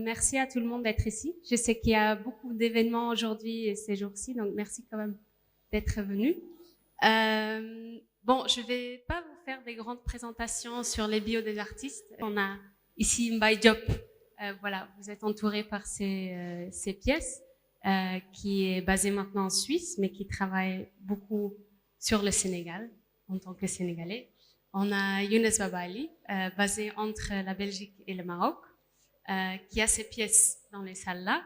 Merci à tout le monde d'être ici. Je sais qu'il y a beaucoup d'événements aujourd'hui et ces jours-ci, donc merci quand même d'être venu. Bon, je vais pas vous faire des grandes présentations sur les bios des artistes. On a ici Mbaye Diop. Voilà, vous êtes entouré par ces pièces, qui est basée maintenant en Suisse, mais qui travaille beaucoup sur le Sénégal en tant que Sénégalais. On a Younes Babali, basé entre la Belgique et le Maroc, qui a ses pièces dans les salles là,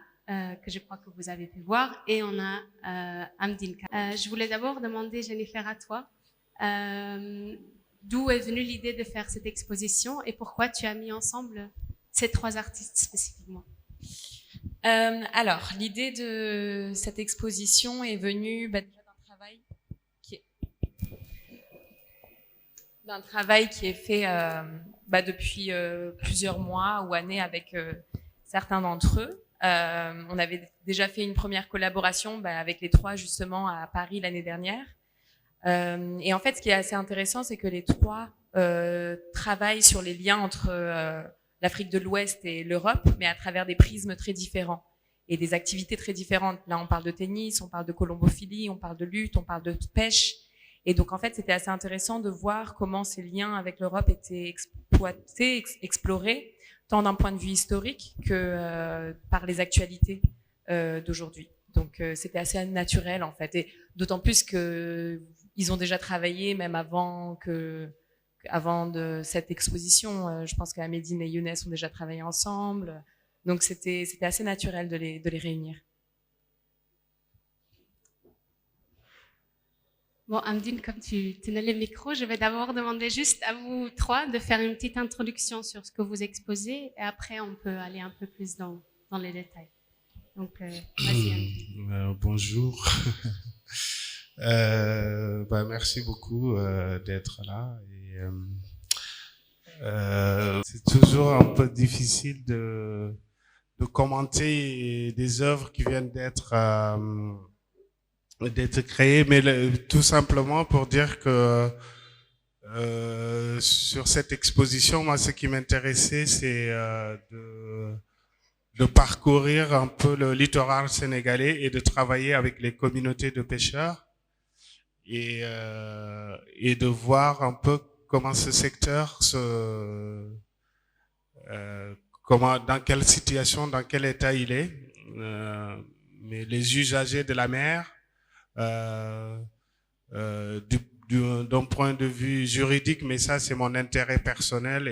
que je crois que vous avez pu voir, et on a Amdine. Je voulais d'abord demander, Jennifer, à toi, d'où est venue l'idée de faire cette exposition et pourquoi tu as mis ensemble ces trois artistes spécifiquement? Alors, l'idée de cette exposition est venue déjà d'un travail qui est fait depuis plusieurs mois ou années avec certains d'entre eux. On avait déjà fait une première collaboration avec les trois justement à Paris l'année dernière. Et en fait, ce qui est assez intéressant, c'est que les trois travaillent sur les liens entre l'Afrique de l'Ouest et l'Europe, mais à travers des prismes très différents et des activités très différentes. Là, on parle de tennis, on parle de colombophilie, on parle de lutte, on parle de pêche. Et donc, en fait, c'était assez intéressant de voir comment ces liens avec l'Europe étaient exploités, explorés, tant d'un point de vue historique que par les actualités d'aujourd'hui. Donc, c'était assez naturel, en fait. Et d'autant plus que ils ont déjà travaillé, même avant de cette exposition. Je pense qu'Amédine et Younes ont déjà travaillé ensemble. Donc, c'était assez naturel de les réunir. Bon, Amdine, comme tu tenais le micro, je vais d'abord demander juste à vous trois de faire une petite introduction sur ce que vous exposez et après on peut aller un peu plus dans les détails. Donc, vas-y, Amdine. Bonjour. Merci beaucoup d'être là. C'est toujours un peu difficile de commenter des œuvres qui viennent d'être créées, mais tout simplement pour dire que sur cette exposition, moi, ce qui m'intéressait, c'est de parcourir un peu le littoral sénégalais et de travailler avec les communautés de pêcheurs et de voir un peu comment ce secteur dans quelle situation, dans quel état il est, mais les usagers de la mer, d'un point de vue juridique, mais ça c'est mon intérêt personnel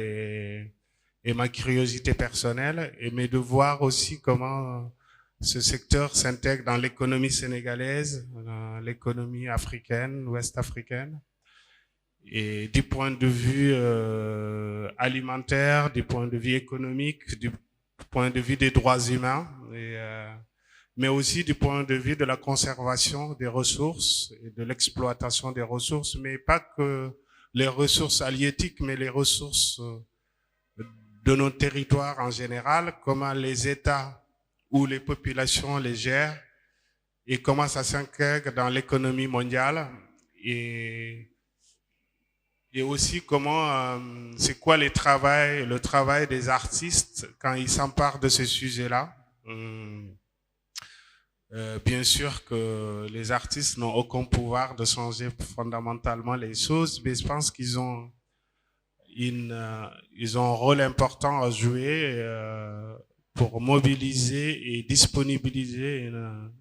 et ma curiosité personnelle, mais de voir aussi comment ce secteur s'intègre dans l'économie sénégalaise, dans l'économie africaine, ouest-africaine, et du point de vue alimentaire, du point de vue économique, du point de vue des droits humains, mais aussi du point de vue de la conservation des ressources et de l'exploitation des ressources, mais pas que les ressources halieutiques, mais les ressources de nos territoires en général, comment les États ou les populations les gèrent et comment ça s'intègre dans l'économie mondiale et aussi comment c'est quoi le travail des artistes quand ils s'emparent de ces sujets-là. Bien sûr que les artistes n'ont aucun pouvoir de changer fondamentalement les choses, mais je pense qu'ils ont un rôle important à jouer pour mobiliser et disponibiliser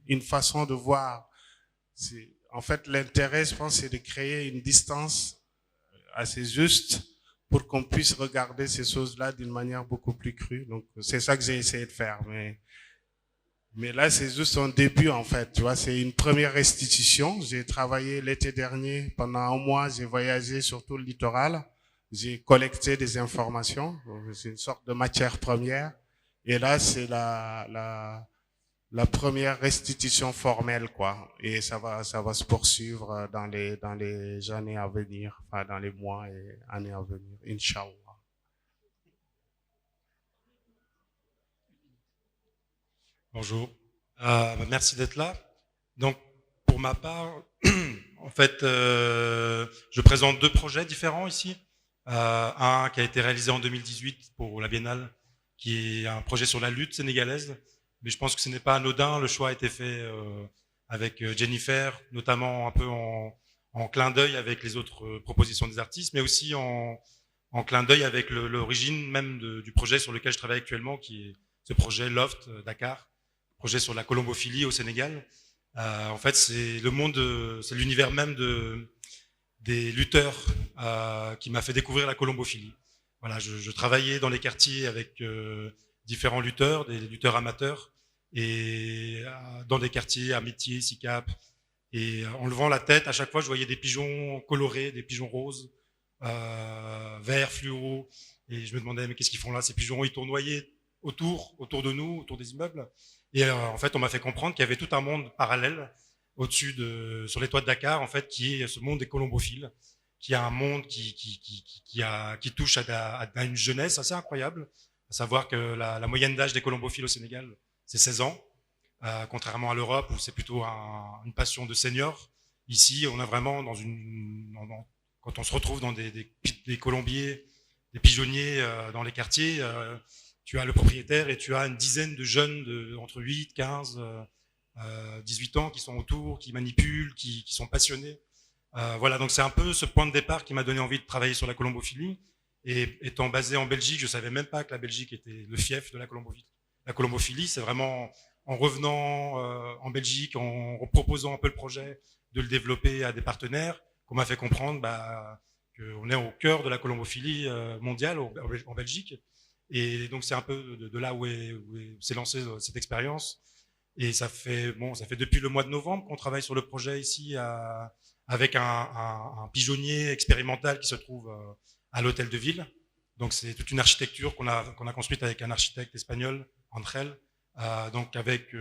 une façon de voir. En fait, l'intérêt, je pense, c'est de créer une distance assez juste pour qu'on puisse regarder ces choses-là d'une manière beaucoup plus crue. Donc, c'est ça que j'ai essayé de faire. Mais là, c'est juste un début, en fait. Tu vois, c'est une première restitution. J'ai travaillé l'été dernier. Pendant un mois, j'ai voyagé sur tout le littoral. J'ai collecté des informations. C'est une sorte de matière première. Et là, c'est la première restitution formelle, quoi. Et ça va se poursuivre dans les années à venir, enfin, dans les mois et années à venir, Inch'Allah. Bonjour. Merci d'être là. Donc, pour ma part, en fait, je présente deux projets différents ici. Un qui a été réalisé en 2018 pour la Biennale qui est un projet sur la lutte sénégalaise. Mais je pense que ce n'est pas anodin. Le choix a été fait avec Jennifer, notamment un peu en clin d'œil avec les autres propositions des artistes, mais aussi en clin d'œil avec l'origine même du projet sur lequel je travaille actuellement, qui est ce projet Loft Dakar, projet sur la colombophilie au Sénégal. En fait, c'est le monde, c'est l'univers même des lutteurs qui m'a fait découvrir la colombophilie. Voilà, je travaillais dans les quartiers avec différents lutteurs, des lutteurs amateurs, et dans des quartiers Amitié, Sicap. Et en levant la tête, à chaque fois, je voyais des pigeons colorés, des pigeons roses, verts, fluo. Et je me demandais, mais qu'est-ce qu'ils font là? Ces pigeons, ils tournoyaient autour de nous, autour des immeubles. Et en fait, on m'a fait comprendre qu'il y avait tout un monde parallèle au-dessus sur les toits de Dakar, en fait, qui est ce monde des colombophiles, qui a un monde qui touche à une jeunesse assez incroyable. À savoir que la moyenne d'âge des colombophiles au Sénégal, c'est 16 ans. Contrairement à l'Europe où c'est plutôt une passion de seniors. Ici, on a vraiment quand on se retrouve dans des colombiers, des pigeonniers dans les quartiers, tu as le propriétaire et tu as une dizaine de jeunes entre 8, 15, 18 ans qui sont autour, qui manipulent, qui sont passionnés. Voilà, donc c'est un peu ce point de départ qui m'a donné envie de travailler sur la colombophilie. Et étant basé en Belgique, je savais même pas que la Belgique était le fief de la colombophilie. La colombophilie, c'est vraiment en revenant en Belgique, en proposant un peu le projet, de le développer à des partenaires, qu'on m'a fait comprendre qu'on est au cœur de la colombophilie mondiale en Belgique. Et donc c'est un peu de là où s'est lancée cette expérience. Et ça fait depuis le mois de novembre qu'on travaille sur le projet ici avec un pigeonnier expérimental qui se trouve à l'hôtel de ville. Donc c'est toute une architecture qu'on a construite avec un architecte espagnol, Andrel. Donc avec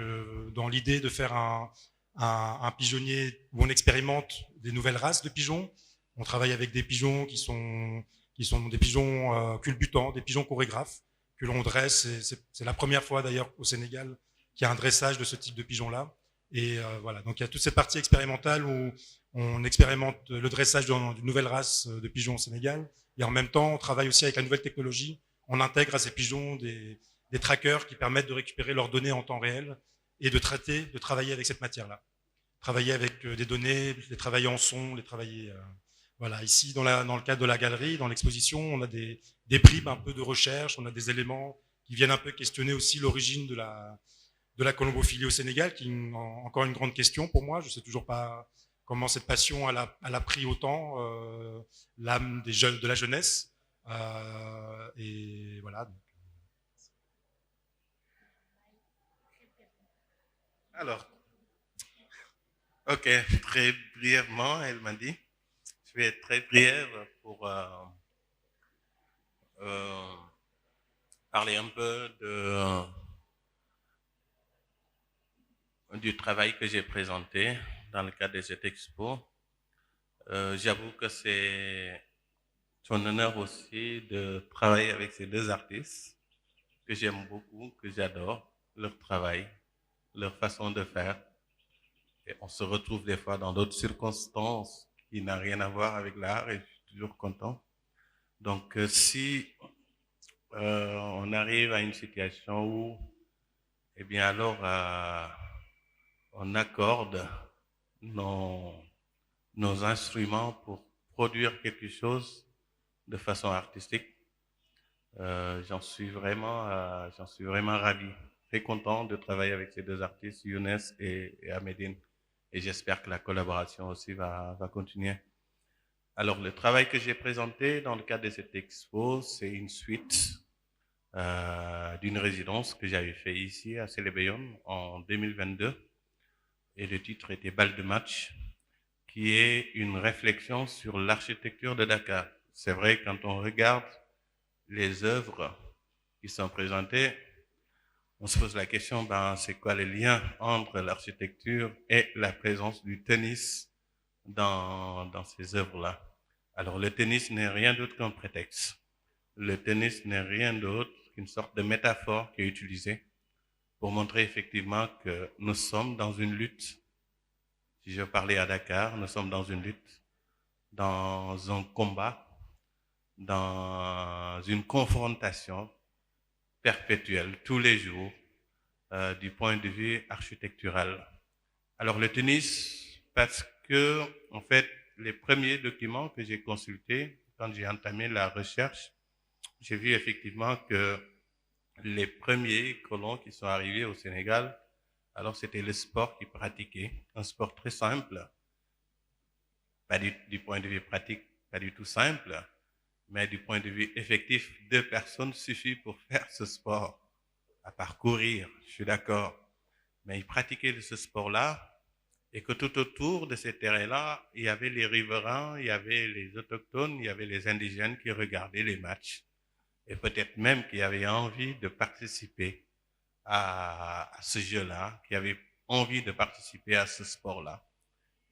dans l'idée de faire un pigeonnier où on expérimente des nouvelles races de pigeons. On travaille avec des pigeons qui sont des pigeons culbutants, des pigeons chorégraphes que l'on dresse. C'est la première fois d'ailleurs au Sénégal qu'il y a un dressage de ce type de pigeons-là. Et voilà, donc il y a toute cette partie expérimentale où on expérimente le dressage d'une nouvelle race de pigeons au Sénégal. Et en même temps, on travaille aussi avec la nouvelle technologie. On intègre à ces pigeons des trackers qui permettent de récupérer leurs données en temps réel et de travailler avec cette matière-là. Travailler avec des données, les travailler en son, les travailler... voilà, ici, dans le cadre de la galerie, dans l'exposition, on a des bribes un peu de recherche, on a des éléments qui viennent un peu questionner aussi l'origine de la colombophilie au Sénégal, qui est encore une grande question pour moi. Je ne sais toujours pas comment cette passion elle a pris autant l'âme de la jeunesse. Et voilà. Alors, ok, très brièvement, elle m'a dit. Je vais être très brève pour parler un peu du travail que j'ai présenté dans le cadre de cette expo. J'avoue que c'est un honneur aussi de travailler avec ces deux artistes que j'aime beaucoup, que j'adore, leur travail, leur façon de faire. Et on se retrouve des fois dans d'autres circonstances qui n'ont rien à voir avec l'art et je suis toujours content. Donc, si on arrive à une situation où, eh bien alors, on accorde nos instruments pour produire quelque chose de façon artistique, j'en suis vraiment ravi. Très content de travailler avec ces deux artistes, Younes et Ahmedine. Et j'espère que la collaboration aussi va continuer. Alors, le travail que j'ai présenté dans le cadre de cette expo, c'est une suite d'une résidence que j'avais fait ici à Célébéon en 2022. Et le titre était Balle de match, qui est une réflexion sur l'architecture de Dakar. C'est vrai, quand on regarde les œuvres qui sont présentées, on se pose la question, c'est quoi le lien entre l'architecture et la présence du tennis dans ces œuvres-là? Alors, le tennis n'est rien d'autre qu'un prétexte. Le tennis n'est rien d'autre qu'une sorte de métaphore qui est utilisée pour montrer effectivement que nous sommes dans une lutte. Si je parlais à Dakar, nous sommes dans une lutte, dans un combat, dans une confrontation perpétuel, tous les jours, du point de vue architectural. Alors le tennis, parce que en fait, les premiers documents que j'ai consultés quand j'ai entamé la recherche, j'ai vu effectivement que les premiers colons qui sont arrivés au Sénégal, alors c'était le sport qu'ils pratiquaient, un sport très simple, pas du point de vue pratique, pas du tout simple, mais du point de vue effectif, 2 personnes suffit pour faire ce sport, à parcourir, je suis d'accord. Mais ils pratiquaient ce sport-là, et que tout autour de ces terrains-là, il y avait les riverains, il y avait les autochtones, il y avait les indigènes qui regardaient les matchs, et peut-être même qui avaient envie de participer à ce jeu-là, qui avaient envie de participer à ce sport-là.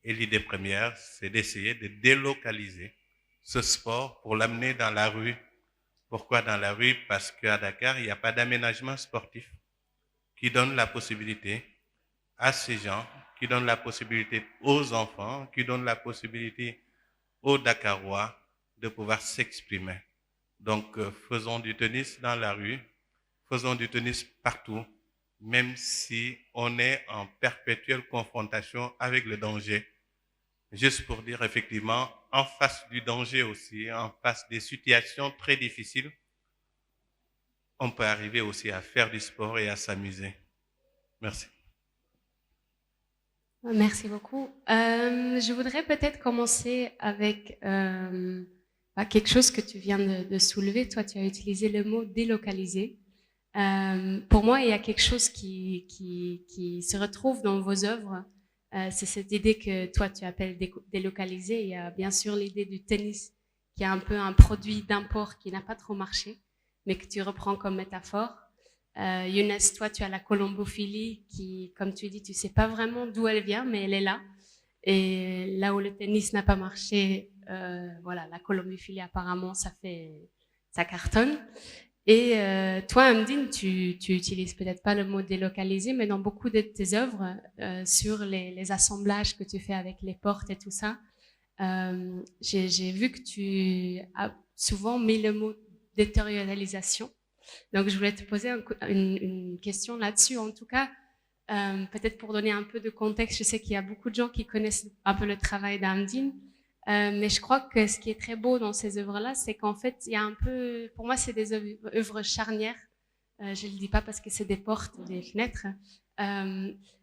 Et l'idée première, c'est d'essayer de délocaliser ce sport pour l'amener dans la rue. Pourquoi dans la rue? Parce qu'à Dakar, il n'y a pas d'aménagement sportif qui donne la possibilité à ces gens, qui donne la possibilité aux enfants, qui donne la possibilité aux Dakarois de pouvoir s'exprimer. Donc, faisons du tennis dans la rue, faisons du tennis partout, même si on est en perpétuelle confrontation avec le danger. Juste pour dire effectivement, en face du danger aussi, en face des situations très difficiles, on peut arriver aussi à faire du sport et à s'amuser. Merci. Merci beaucoup. Je voudrais peut-être commencer avec quelque chose que tu viens de soulever. Toi, tu as utilisé le mot délocaliser. Pour moi, il y a quelque chose qui se retrouve dans vos œuvres. C'est cette idée que toi, tu appelles délocaliser. Il y a bien sûr l'idée du tennis, qui est un peu un produit d'import qui n'a pas trop marché, mais que tu reprends comme métaphore. Younes, toi, tu as la colombophilie qui, comme tu dis, tu sais pas vraiment d'où elle vient, mais elle est là. Et là où le tennis n'a pas marché, voilà, la colombophilie, apparemment, ça cartonne. Et toi, Amdine, tu utilises peut-être pas le mot délocaliser, mais dans beaucoup de tes œuvres, sur les assemblages que tu fais avec les portes et tout ça, j'ai vu que tu as souvent mis le mot détérialisation. Donc, je voulais te poser une question là-dessus. En tout cas, peut-être pour donner un peu de contexte, je sais qu'il y a beaucoup de gens qui connaissent un peu le travail d'Amdine, mais je crois que ce qui est très beau dans ces œuvres-là, c'est qu'en fait, il y a un peu, pour moi, c'est des œuvres charnières. Je le dis pas parce que c'est des portes, des fenêtres,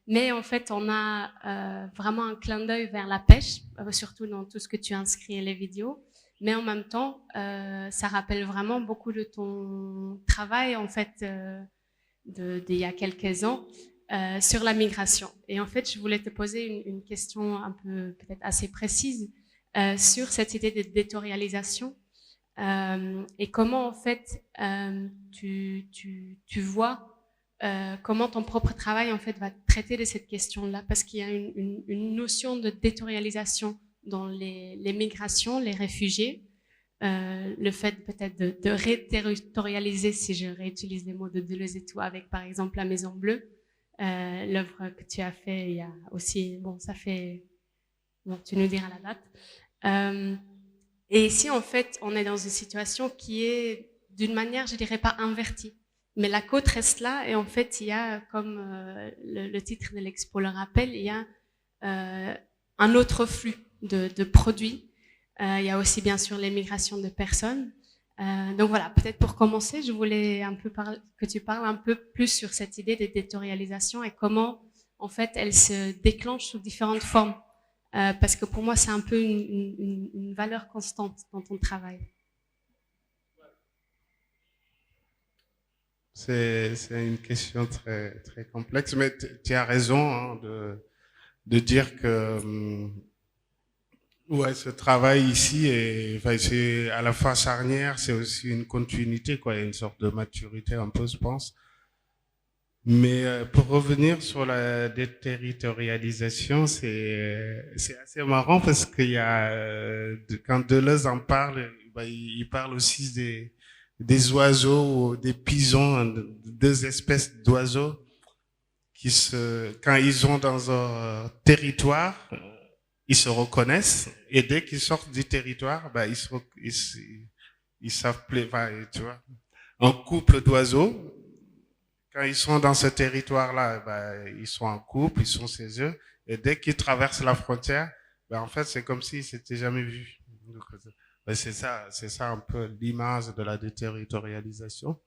mais en fait, on a vraiment un clin d'œil vers la pêche, surtout dans tout ce que tu inscris et les vidéos. Mais en même temps, ça rappelle vraiment beaucoup de ton travail, en fait, d'il y a quelques ans, sur la migration. Et en fait, je voulais te poser une question un peu peut-être assez précise sur cette idée de détérialisation et comment, en fait, tu vois comment ton propre travail, en fait, va traiter de cette question-là, parce qu'il y a une notion de détérialisation dans les migrations, les réfugiés, le fait peut-être de réterritorialiser, si je réutilise les mots de Deleuze et tout, avec par exemple la Maison Bleue, l'œuvre que tu as fait il y a aussi, bon, ça fait, bon, tu nous diras la date. Et ici, en fait, on est dans une situation qui est d'une manière, je dirais pas invertie, mais la côte reste là, et en fait, il y a, comme le titre de l'expo le rappelle, il y a un autre flux de produits. Il y a aussi bien sûr les migrations de personnes. Donc voilà, peut-être pour commencer, je voulais un peu que tu parles un peu plus sur cette idée de détérialisation et comment en fait elle se déclenche sous différentes formes. Parce que pour moi, c'est un peu une valeur constante dans ton travail. C'est une question très, très complexe, mais tu as raison hein, de dire que ouais, ce travail ici c'est à la fois charnière, c'est aussi une continuité, quoi, une sorte de maturité un peu, je pense. Mais pour revenir sur la déterritorialisation, c'est assez marrant parce qu'il y a quand Deleuze en parle, il parle aussi des oiseaux, des pigeons, deux espèces d'oiseaux qui quand ils sont dans un territoire, ils se reconnaissent et dès qu'ils sortent du territoire, ils savent tu vois, un couple d'oiseaux quand ils sont dans ce territoire-là, ben, ils sont en couple, ils sont chez eux, et dès qu'ils traversent la frontière, ben, en fait, c'est comme s'ils s'étaient jamais vus. Donc, ben, c'est ça un peu l'image de la déterritorialisation.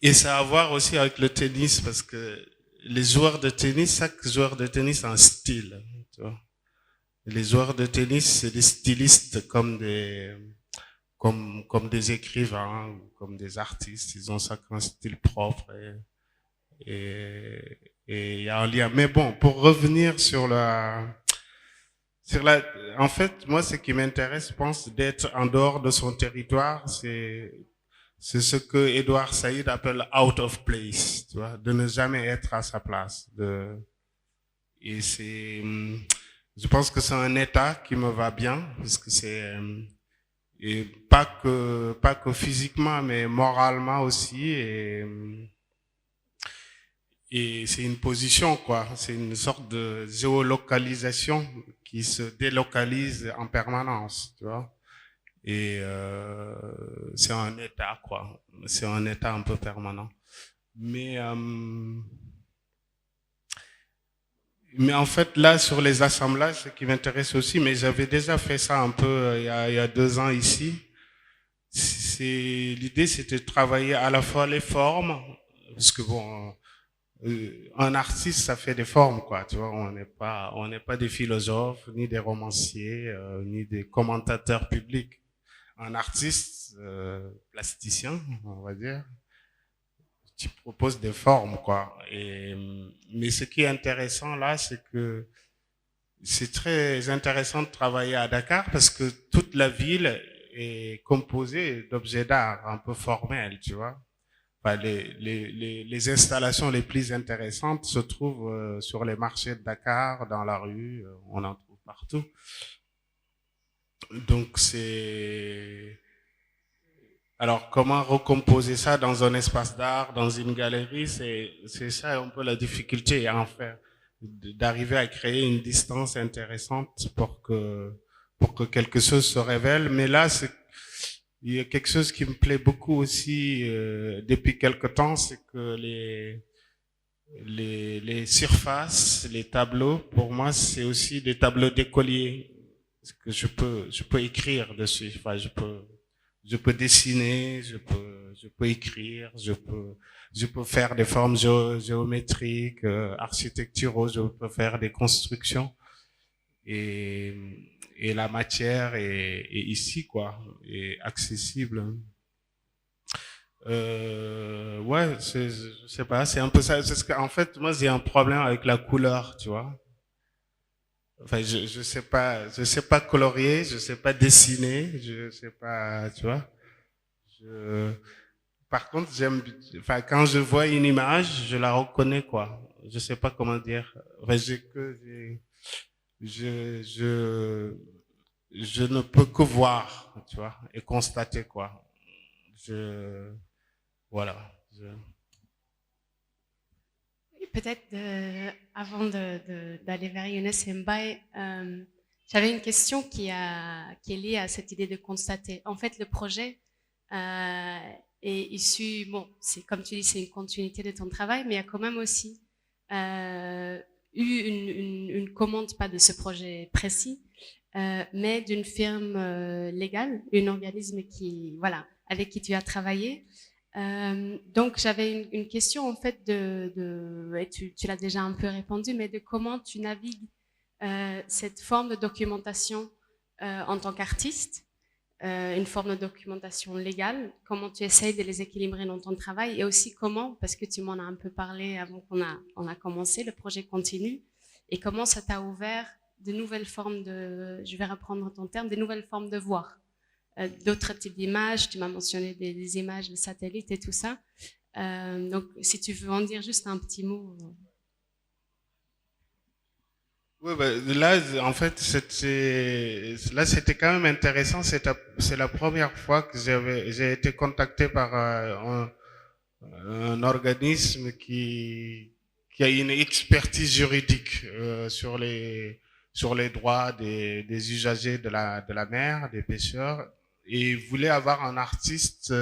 Et ça a à voir aussi avec le tennis, parce que les joueurs de tennis, chaque joueur de tennis a un style. Tu vois. Les joueurs de tennis, c'est des stylistes comme des écrivains, comme des artistes. Ils ont chacun un style propre et il y a un lien. Mais bon, pour revenir en fait, moi, ce qui m'intéresse, je pense, d'être en dehors de son territoire, c'est ce que Edouard Saïd appelle out of place, tu vois, de ne jamais être à sa place. Et je pense que c'est un état qui me va bien, parce que et pas que physiquement, mais moralement aussi, et c'est une position, quoi. C'est une sorte de géolocalisation qui se délocalise en permanence, tu vois. Et c'est un état, quoi. C'est un état un peu permanent. Mais en fait, là, sur les assemblages, ce qui m'intéresse aussi, mais j'avais déjà fait ça un peu il y a 2 ans ici. L'idée, c'était de travailler à la fois les formes, parce que bon, un artiste, ça fait des formes, quoi. Tu vois, on n'est pas des philosophes, ni des romanciers, ni des commentateurs publics. Un artiste plasticien, on va dire, tu proposes des formes, quoi. Mais ce qui est intéressant là, c'est que c'est très intéressant de travailler à Dakar parce que toute la ville est composée d'objets d'art un peu formels, tu vois. Enfin, les installations les plus intéressantes se trouvent sur les marchés de Dakar, dans la rue, on en trouve partout. Donc alors comment recomposer ça dans un espace d'art, dans une galerie, c'est ça un peu la difficulté à en faire, d'arriver à créer une distance intéressante pour que quelque chose se révèle. Mais là, il y a quelque chose qui me plaît beaucoup aussi depuis quelque temps, c'est que les surfaces, les tableaux, pour moi, c'est aussi des tableaux d'écoliers. Parce que je peux écrire dessus. Enfin, je peux dessiner, je peux écrire, je peux faire des formes géométriques, architecturaux, je peux faire des constructions. Et la matière est ici, quoi, est accessible. Ouais, je sais pas, c'est un peu ça. En fait, moi, j'ai un problème avec la couleur, tu vois. Enfin, je sais pas colorier, je sais pas dessiner, je sais pas, tu vois. Par contre, enfin, quand je vois une image, je la reconnais, quoi. Je sais pas comment dire. Enfin, je ne peux que voir, tu vois, et constater, quoi. Voilà. Peut-être avant d'aller vers Younes Mbaye, j'avais une question qui est liée à cette idée de constater. En fait, le projet est issu, bon, c'est comme tu dis, c'est une continuité de ton travail, mais il y a quand même aussi eu une commande, pas de ce projet précis, mais d'une firme légale, un organisme qui, voilà, avec qui tu as travaillé. Donc j'avais une question en fait et tu l'as déjà un peu répondu, mais de comment tu navigues cette forme de documentation en tant qu'artiste, une forme de documentation légale, comment tu essayes de les équilibrer dans ton travail et aussi comment, parce que tu m'en as un peu parlé avant qu'on a commencé, le projet continue, et comment ça t'a ouvert de nouvelles formes je vais reprendre ton terme, des nouvelles formes de voir. D'autres types d'images, tu m'as mentionné des images de satellites et tout ça. Donc, si tu veux en dire juste un petit mot. Oui, là, en fait, c'était quand même intéressant. C'est la première fois que j'ai été contacté par un organisme qui a une expertise juridique sur les droits des usagers de la mer, des pêcheurs, et voulait avoir un artiste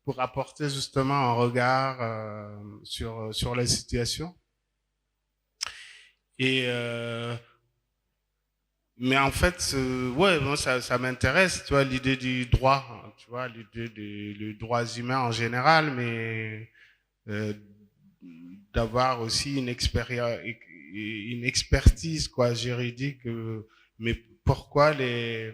pour apporter justement un regard sur la situation. Et mais en fait, ouais, moi ça m'intéresse, tu vois, l'idée du droit, tu vois, l'idée des droits humains en général, mais d'avoir aussi une expertise quoi juridique. Mais pourquoi les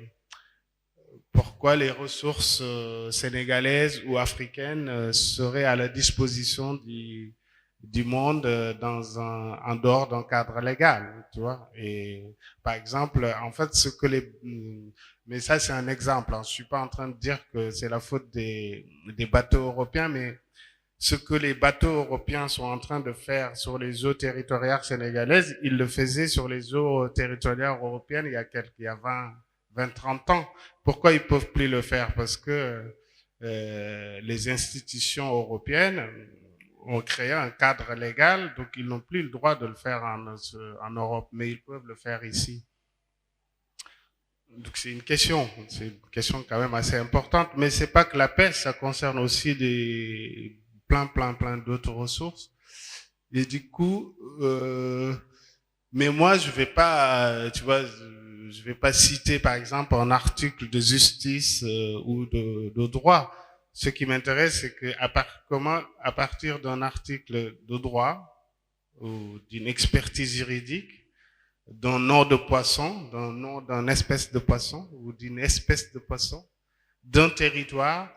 ressources sénégalaises ou africaines seraient à la disposition du monde en dehors d'un cadre légal, tu vois. Et par exemple, en fait, mais ça c'est un exemple, hein. Je suis pas en train de dire que c'est la faute des bateaux européens, mais ce que les bateaux européens sont en train de faire sur les eaux territoriales sénégalaises, ils le faisaient sur les eaux territoriales européennes il y a 20, 30 ans. Pourquoi ils peuvent plus le faire? Parce que les institutions européennes ont créé un cadre légal, donc ils n'ont plus le droit de le faire en Europe, mais ils peuvent le faire ici. Donc c'est une question quand même assez importante, mais c'est pas que la pêche, ça concerne aussi plein d'autres ressources. Et du coup, mais moi je vais pas, tu vois, je vais pas citer par exemple un article de justice ou de droit. Ce qui m'intéresse, c'est que à partir d'un article de droit ou d'une expertise juridique, d'un nom de poisson, d'un nom d'une espèce de poisson ou d'une espèce de poisson, d'un territoire,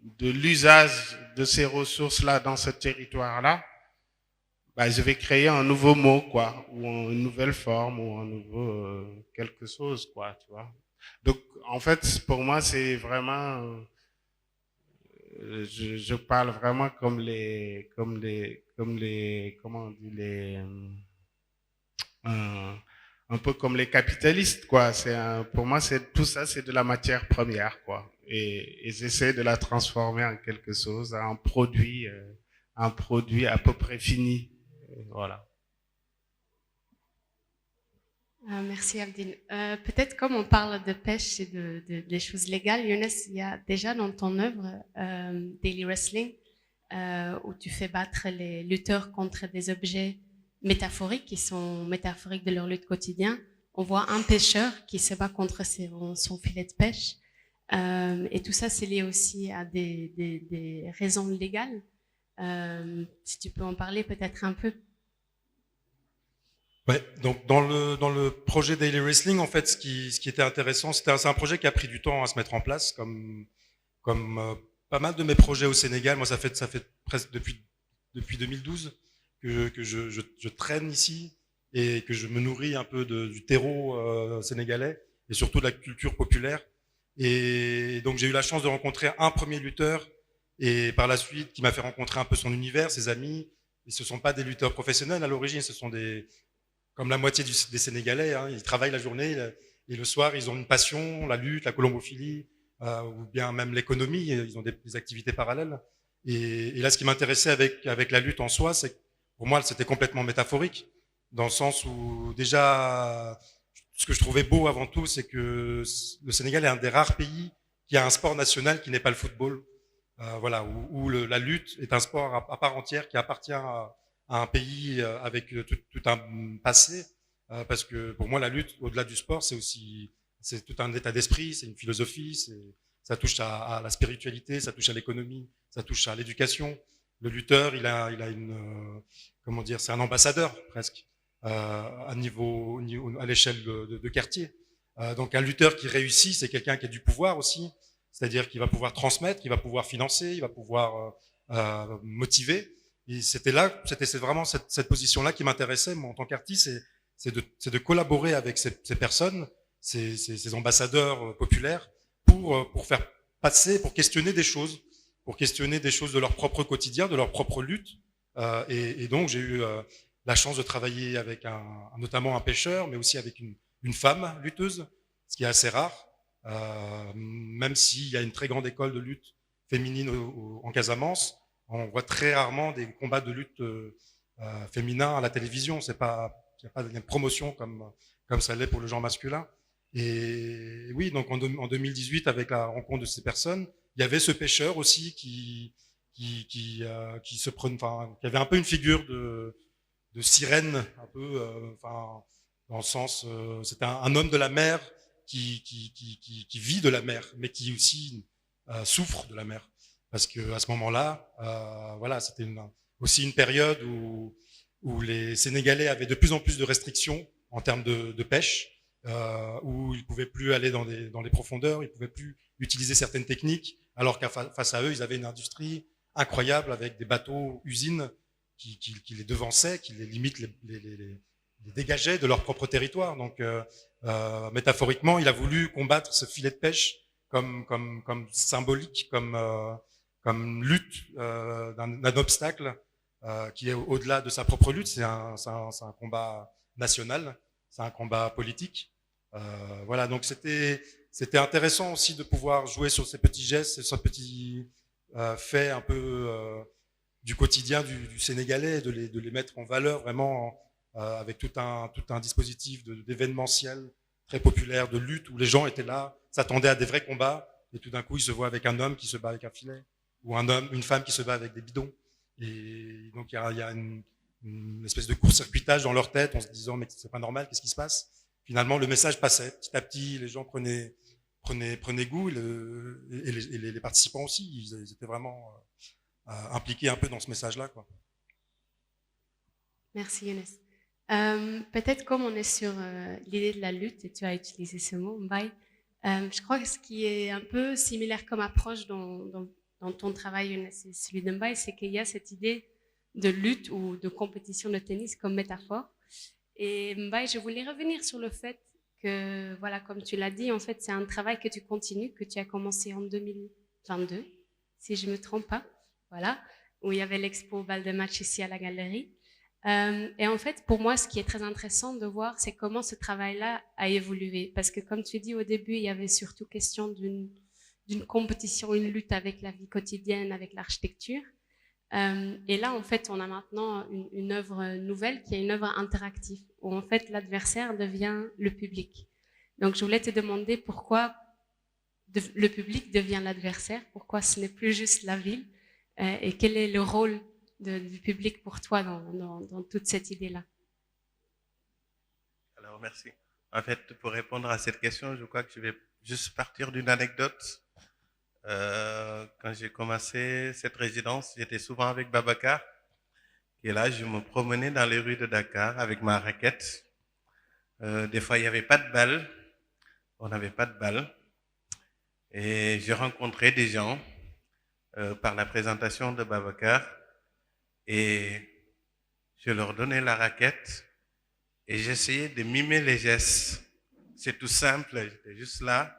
de l'usage de ces ressources-là dans ce territoire-là, bah, je vais créer un nouveau mot, quoi, ou une nouvelle forme, ou un nouveau quelque chose, quoi, tu vois. Donc, en fait, pour moi, c'est vraiment, je parle vraiment comme comment on dit, un peu comme les capitalistes, quoi. Pour moi, tout ça, c'est de la matière première, quoi. Et j'essaie de la transformer en quelque chose, en produit à peu près fini. Voilà. Merci Abdine. Peut-être comme on parle de pêche et des choses légales, Younes, il y a déjà dans ton œuvre Daily Wrestling où tu fais battre les lutteurs contre des objets métaphoriques qui sont métaphoriques de leur lutte quotidienne. On voit un pêcheur qui se bat contre son filet de pêche et tout ça c'est lié aussi à des raisons légales. Si tu peux en parler peut-être un peu. Ouais, donc dans le projet Daily Wrestling, en fait, ce qui était intéressant, c'est un projet qui a pris du temps à se mettre en place, comme pas mal de mes projets au Sénégal. Moi, ça fait presque depuis 2012 que je traîne ici et que je me nourris un peu du terreau sénégalais et surtout de la culture populaire. Et donc j'ai eu la chance de rencontrer un premier lutteur et par la suite qui m'a fait rencontrer un peu son univers, ses amis. Et ce sont pas des lutteurs professionnels à l'origine, ce sont comme la moitié des Sénégalais, hein, ils travaillent la journée et le soir, ils ont une passion, la lutte, la colombophilie, ou bien même l'économie, ils ont des activités parallèles. Et là, ce qui m'intéressait avec la lutte en soi, c'est que pour moi, c'était complètement métaphorique, dans le sens où déjà, ce que je trouvais beau avant tout, c'est que le Sénégal est un des rares pays qui a un sport national qui n'est pas le football. Voilà, où la lutte est un sport à part entière qui appartient à un pays avec tout un passé, parce que pour moi la lutte, au-delà du sport, c'est tout un état d'esprit, c'est une philosophie, ça touche à la spiritualité, ça touche à l'économie, ça touche à l'éducation. Le lutteur, il a comment dire, c'est un ambassadeur presque à l'échelle de quartier. Donc un lutteur qui réussit, c'est quelqu'un qui a du pouvoir aussi, c'est-à-dire qu'il va pouvoir transmettre, qu'il va pouvoir financer, il va pouvoir motiver. Et c'était vraiment cette position-là qui m'intéressait, moi, en tant qu'artiste, c'est de collaborer avec ces personnes, ces ambassadeurs populaires, pour faire passer, pour questionner des choses de leur propre quotidien, de leur propre lutte. Et donc, j'ai eu la chance de travailler avec notamment un pêcheur, mais aussi avec une femme lutteuse, ce qui est assez rare, même s'il y a une très grande école de lutte féminine en Casamance. On voit très rarement des combats de lutte féminins à la télévision. Il n'y a pas de promotion comme ça l'est pour le genre masculin. Et oui, donc en 2018, avec la rencontre de ces personnes, il y avait ce pêcheur aussi qui se prenait, enfin, qui avait un peu une figure de sirène, un peu, enfin, dans le sens, c'était un homme de la mer qui vit de la mer, mais qui aussi souffre de la mer, parce que à ce moment-là, voilà, c'était aussi une période où les Sénégalais avaient de plus en plus de restrictions en termes de pêche, où ils pouvaient plus aller dans les profondeurs, ils pouvaient plus utiliser certaines techniques, alors qu'à face à eux, ils avaient une industrie incroyable avec des bateaux usines qui les devançaient, qui les limite les dégageaient de leur propre territoire. Donc, métaphoriquement, il a voulu combattre ce filet de pêche comme symbolique, comme lutte d'un obstacle qui est au-delà de sa propre lutte. C'est un combat national, c'est un combat politique. Voilà, donc c'était intéressant aussi de pouvoir jouer sur ces petits gestes, sur ces petits faits un peu du quotidien du Sénégalais, de les mettre en valeur vraiment avec tout un dispositif d'événementiel très populaire, de lutte, où les gens étaient là, s'attendaient à des vrais combats, et tout d'un coup, ils se voient avec un homme qui se bat avec un filet, ou une femme qui se bat avec des bidons. Et donc, il y a une espèce de court-circuitage dans leur tête, en se disant, mais c'est pas normal, qu'est-ce qui se passe? Finalement, le message passait. Petit à petit, les gens prenaient goût, et les participants aussi, ils étaient vraiment impliqués un peu dans ce message-là, quoi. Merci Younes. Peut-être comme on est sur l'idée de la lutte, et tu as utilisé ce mot, Mbaye, je crois que ce qui est un peu similaire comme approche dans ton travail, Younes, et celui de Mbaye, c'est qu'il y a cette idée de lutte ou de compétition de tennis comme métaphore. Et Mbaye, je voulais revenir sur le fait que, voilà, comme tu l'as dit, en fait, c'est un travail que tu continues, que tu as commencé en 2022, si je ne me trompe pas, voilà, où il y avait l'expo Bal de Match ici à la galerie. Et en fait, pour moi, ce qui est très intéressant de voir, c'est comment ce travail-là a évolué. Parce que, comme tu dis, au début, il y avait surtout question d'une compétition, une lutte avec la vie quotidienne, avec l'architecture. Et là, en fait, on a maintenant une œuvre nouvelle qui est une œuvre interactive, où en fait, l'adversaire devient le public. Donc, je voulais te demander pourquoi le public devient l'adversaire, pourquoi ce n'est plus juste la ville, et quel est le rôle du public pour toi dans toute cette idée-là? Alors, merci. En fait, pour répondre à cette question, je crois que je vais juste partir d'une anecdote. Quand j'ai commencé cette résidence, j'étais souvent avec Babacar. Et là, je me promenais dans les rues de Dakar avec ma raquette. Des fois, il n'y avait pas de balles. On n'avait pas de balles. Et j'ai rencontré des gens par la présentation de Babacar. Et je leur donnais la raquette et j'essayais de mimer les gestes. C'est tout simple, j'étais juste là.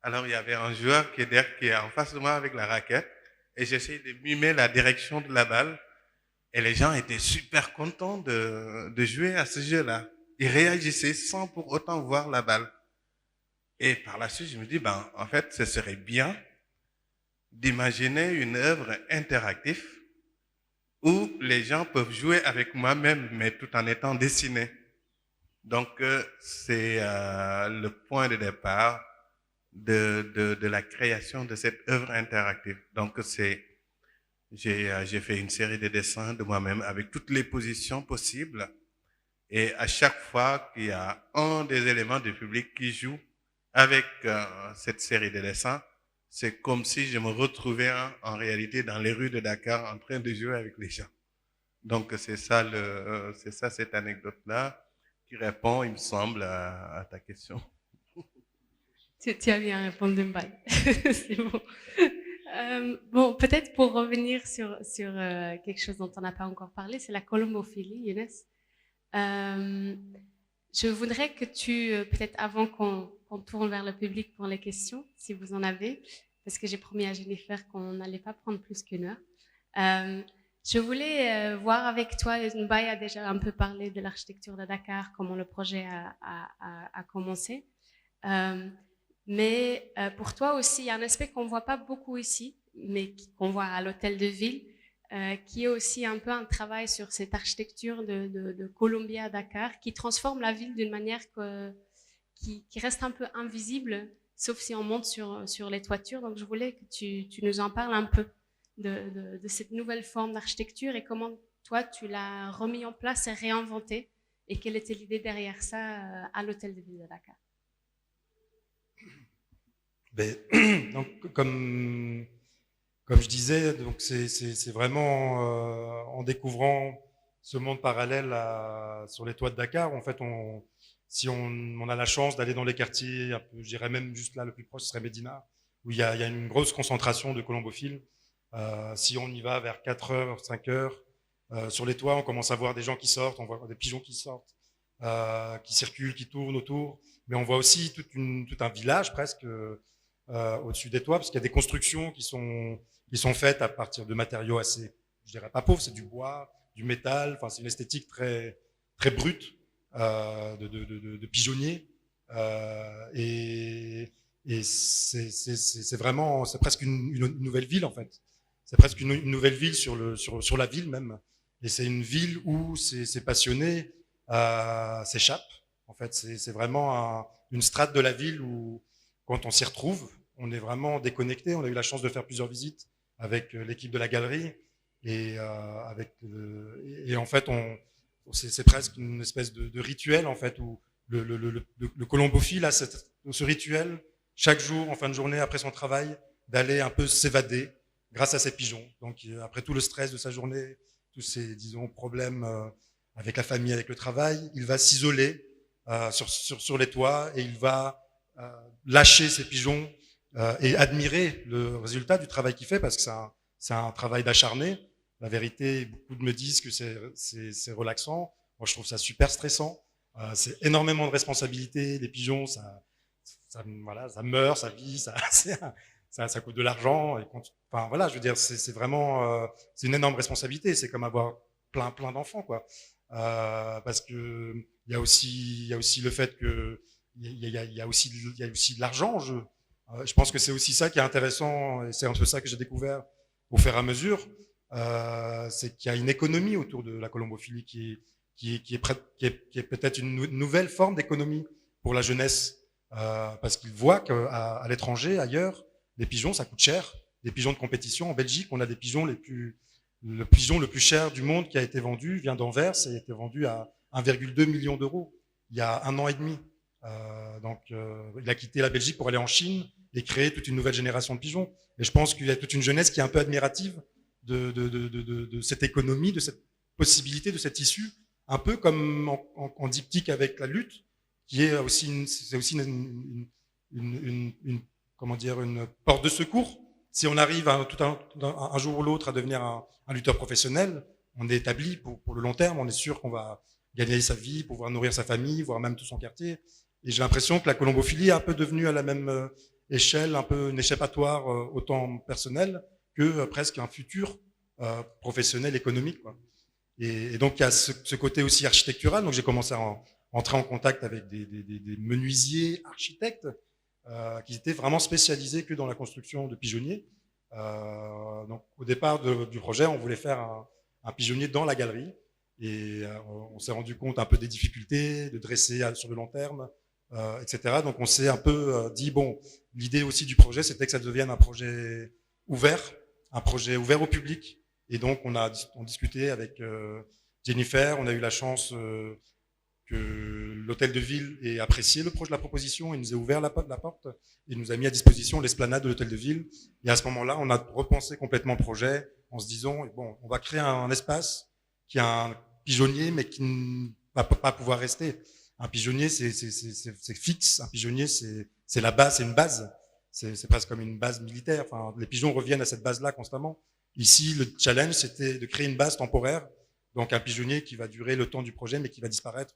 Alors il y avait un joueur qui est en face de moi avec la raquette et j'essayais de mimer la direction de la balle. Et les gens étaient super contents de jouer à ce jeu-là. Ils réagissaient sans pour autant voir la balle. Et par la suite, je me dis, en fait, ce serait bien d'imaginer une œuvre interactive où les gens peuvent jouer avec moi-même, mais tout en étant dessinés. Donc, c'est le point de départ de la création de cette œuvre interactive. Donc, j'ai fait une série de dessins de moi-même avec toutes les positions possibles. Et à chaque fois qu'il y a un des éléments du public qui joue avec cette série de dessins, c'est comme si je me retrouvais en réalité dans les rues de Dakar en train de jouer avec les gens. Donc c'est ça cette anecdote-là qui répond, il me semble, à ta question. Tu as bien répondu, Mbaye. C'est bon. Bon, peut-être pour revenir sur quelque chose dont on n'a pas encore parlé, c'est la colombophilie, Younes. Je voudrais que peut-être avant qu'on tourne vers le public pour les questions, si vous en avez, parce que j'ai promis à Jennifer qu'on n'allait pas prendre plus qu'une heure. Je voulais voir avec toi, Mbaye a déjà un peu parlé de l'architecture de Dakar, comment le projet a commencé. Mais pour toi aussi, il y a un aspect qu'on ne voit pas beaucoup ici, mais qu'on voit à l'hôtel de ville, qui est aussi un peu un travail sur cette architecture de Colombie à Dakar, qui transforme la ville d'une manière qui reste un peu invisible sauf si on monte sur les toitures. Donc, je voulais que tu nous en parles un peu de cette nouvelle forme d'architecture et comment toi, tu l'as remis en place et réinventé, et quelle était l'idée derrière ça à l'Hôtel de Ville de Dakar. Donc, comme je disais, donc c'est vraiment en découvrant ce monde parallèle sur les toits de Dakar. En fait, si on a la chance d'aller dans les quartiers, un peu, je dirais même juste là, le plus proche, ce serait Médina, où il y a une grosse concentration de colombophiles. Si on y va vers 4 heures, 5 heures, sur les toits, on commence à voir des gens qui sortent, on voit des pigeons qui sortent, qui circulent, qui tournent autour. Mais on voit aussi tout un village presque au-dessus des toits, parce qu'il y a des constructions qui sont faites à partir de matériaux assez, je dirais pas pauvres, c'est du bois, du métal. Enfin, c'est une esthétique très très brute de pigeonnier. Et c'est vraiment, c'est presque une nouvelle ville en fait. C'est presque une nouvelle ville sur la ville même. Et c'est une ville où ces passionnés s'échappent. En fait, c'est vraiment une strate de la ville où, quand on s'y retrouve, on est vraiment déconnecté. On a eu la chance de faire plusieurs visites avec l'équipe de la galerie et en fait, c'est presque une espèce de rituel en fait où le colombophile a ce rituel chaque jour en fin de journée après son travail d'aller un peu s'évader grâce à ses pigeons. Donc après tout le stress de sa journée, tous ces, disons, problèmes avec la famille, avec le travail, il va s'isoler sur les toits et il va lâcher ses pigeons et admirer le résultat du travail qu'il fait, parce que c'est un travail d'acharné. La vérité, beaucoup me disent que c'est relaxant. Moi, je trouve ça super stressant. C'est énormément de responsabilités. Les pigeons, voilà, ça meurt, ça vit, ça coûte de l'argent. Enfin voilà, je veux dire, c'est vraiment, c'est une énorme responsabilité. C'est comme avoir plein d'enfants, quoi. Parce que il y a aussi le fait que il y a aussi de l'argent en jeu. Je pense que c'est aussi ça qui est intéressant, et c'est un peu ça que j'ai découvert au fur et à mesure. C'est qu'il y a une économie autour de la colombophilie qui est peut-être une nouvelle forme d'économie pour la jeunesse, parce qu'ils voient qu'à l'étranger, ailleurs, les pigeons, ça coûte cher. Les pigeons de compétition, en Belgique, on a des pigeons le pigeon le plus cher du monde qui a été vendu, vient d'Anvers et a été vendu à 1,2 million d'euros il y a 1 an et demi. Donc, il a quitté la Belgique pour aller en Chine et créer toute une nouvelle génération de pigeons. Et je pense qu'il y a toute une jeunesse qui est un peu admirative de cette économie, de cette possibilité, de cette issue, un peu comme en diptyque avec la lutte, qui est aussi comment dire, une porte de secours. Si on arrive un jour ou l'autre à devenir un lutteur professionnel, on est établi pour le long terme, on est sûr qu'on va gagner sa vie, pouvoir nourrir sa famille, voire même tout son quartier. Et j'ai l'impression que la colombophilie est un peu devenue à la même échelle, un peu une échappatoire autant personnelle que presque un futur professionnel économique, quoi. Et donc il y a ce côté aussi architectural. Donc j'ai commencé à entrer en contact avec des menuisiers architectes qui étaient vraiment spécialisés que dans la construction de pigeonniers. Donc au départ du projet, on voulait faire un pigeonnier dans la galerie, et on s'est rendu compte un peu des difficultés de dresser sur le long terme, etc. Donc on s'est un peu dit, bon, l'idée aussi du projet, c'était que ça devienne un projet ouvert au public. Et donc on discutait avec Jennifer, on a eu la chance que l'hôtel de ville ait apprécié la proposition, il nous a ouvert la porte, il nous a mis à disposition l'esplanade de l'hôtel de ville. Et à ce moment-là, on a repensé complètement le projet en se disant, bon, on va créer un espace qui a un pigeonnier, mais qui ne va pas pouvoir rester. Un pigeonnier, c'est fixe. Un pigeonnier, c'est la base, c'est une base. C'est presque comme une base militaire. Enfin, les pigeons reviennent à cette base-là constamment. Ici, le challenge, c'était de créer une base temporaire. Donc, un pigeonnier qui va durer le temps du projet, mais qui va disparaître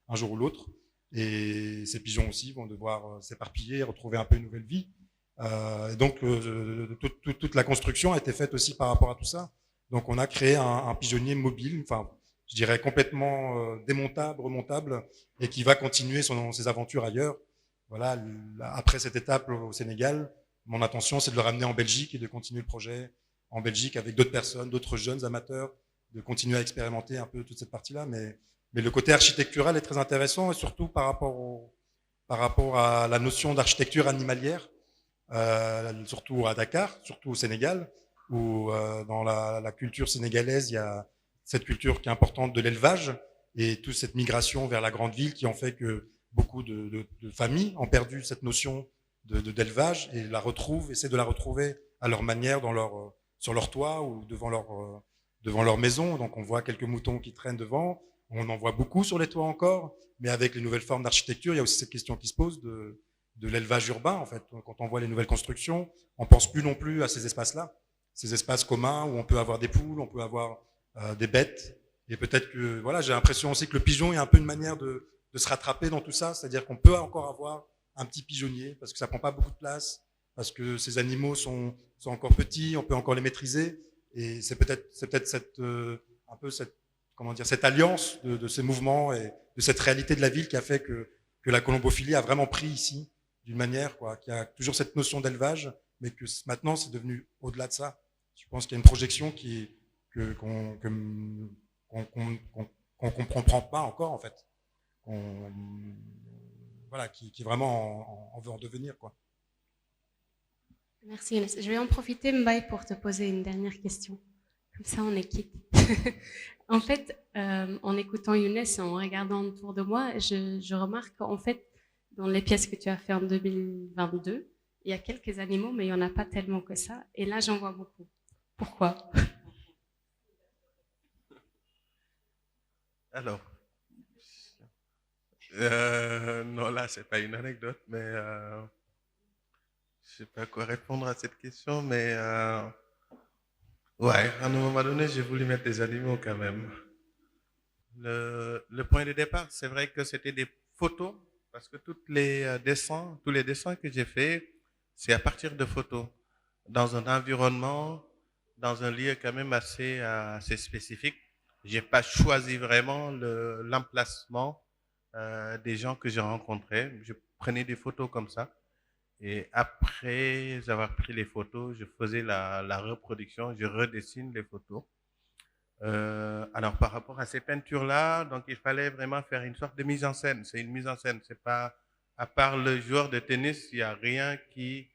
un jour ou l'autre. Et ces pigeons aussi vont devoir s'éparpiller, retrouver un peu une nouvelle vie. Donc, toute la construction a été faite aussi par rapport à tout ça. Donc, on a créé un pigeonnier mobile, enfin, je dirais complètement démontable, remontable, et qui va continuer ses aventures ailleurs. Voilà, après cette étape au Sénégal, mon intention, c'est de le ramener en Belgique et de continuer le projet en Belgique avec d'autres personnes, d'autres jeunes amateurs, de continuer à expérimenter un peu toute cette partie-là. Mais le côté architectural est très intéressant, et surtout par rapport par rapport à la notion d'architecture animalière, surtout à Dakar, surtout au Sénégal, où dans la culture sénégalaise, il y a cette culture qui est importante de l'élevage et toute cette migration vers la grande ville qui ont fait que beaucoup de familles ont perdu cette notion d'élevage et la retrouvent, essaient de la retrouver à leur manière sur leur toit ou devant leur maison. Donc on voit quelques moutons qui traînent devant, on en voit beaucoup sur les toits encore, mais avec les nouvelles formes d'architecture, il y a aussi cette question qui se pose de l'élevage urbain, en fait. Quand on voit les nouvelles constructions, on pense plus non plus à ces espaces-là, ces espaces communs où on peut avoir des poules, on peut avoir des bêtes. Et peut-être que, voilà, j'ai l'impression aussi que le pigeon est un peu une manière de se rattraper dans tout ça, c'est-à-dire qu'on peut encore avoir un petit pigeonnier parce que ça prend pas beaucoup de place, parce que ces animaux sont encore petits, on peut encore les maîtriser. Et c'est peut-être un peu cette alliance de ces mouvements et de cette réalité de la ville qui a fait que la colombophilie a vraiment pris ici d'une manière, qu'il y a toujours cette notion d'élevage, mais que maintenant c'est devenu au-delà de ça. Je pense qu'il y a une projection qu'on comprend pas encore, en fait. Voilà, qui vraiment en veut en devenir, quoi. Merci Younes. Je vais en profiter, Mbaye, pour te poser une dernière question. Comme ça, on est quitte. En fait, en écoutant Younes et en regardant autour de moi, je remarque en fait, dans les pièces que tu as fait en 2022, il y a quelques animaux, mais il n'y en a pas tellement que ça. Et là, j'en vois beaucoup. Pourquoi? Alors, non, là, c'est pas une anecdote, mais je sais pas quoi répondre à cette question, mais ouais, à un moment donné, j'ai voulu mettre des animaux quand même. Le point de départ, c'est vrai que c'était des photos, parce que tous les dessins que j'ai faits, c'est à partir de photos, dans un environnement, dans un lieu quand même assez spécifique. J'ai pas choisi vraiment l'emplacement des gens que j'ai rencontrés. Je prenais des photos comme ça. Et après avoir pris les photos, je faisais la reproduction, je redessine les photos. Alors par rapport à ces peintures-là, donc il fallait vraiment faire une sorte de mise en scène. C'est une mise en scène, c'est pas, à part le joueur de tennis, il n'y a rien qui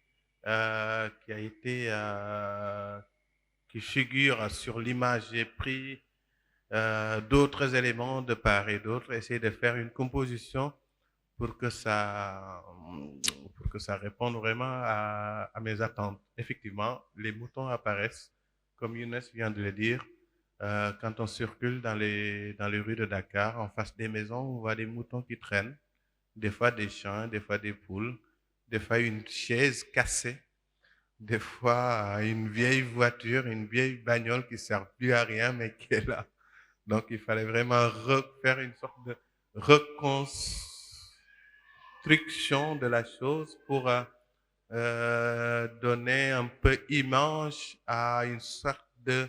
a été qui figure sur l'image. J'ai pris d'autres éléments de part et d'autre, essayer de faire une composition pour que ça réponde vraiment à mes attentes. Effectivement, les moutons apparaissent, comme Younes vient de le dire. Quand on circule dans les rues de Dakar, en face des maisons, on voit des moutons qui traînent, des fois des chiens, des fois des poules, des fois une chaise cassée, des fois une vieille voiture, une vieille bagnole qui ne sert plus à rien, mais qui est là. Donc, il fallait vraiment faire une sorte de reconstruction de la chose pour donner un peu image à une sorte de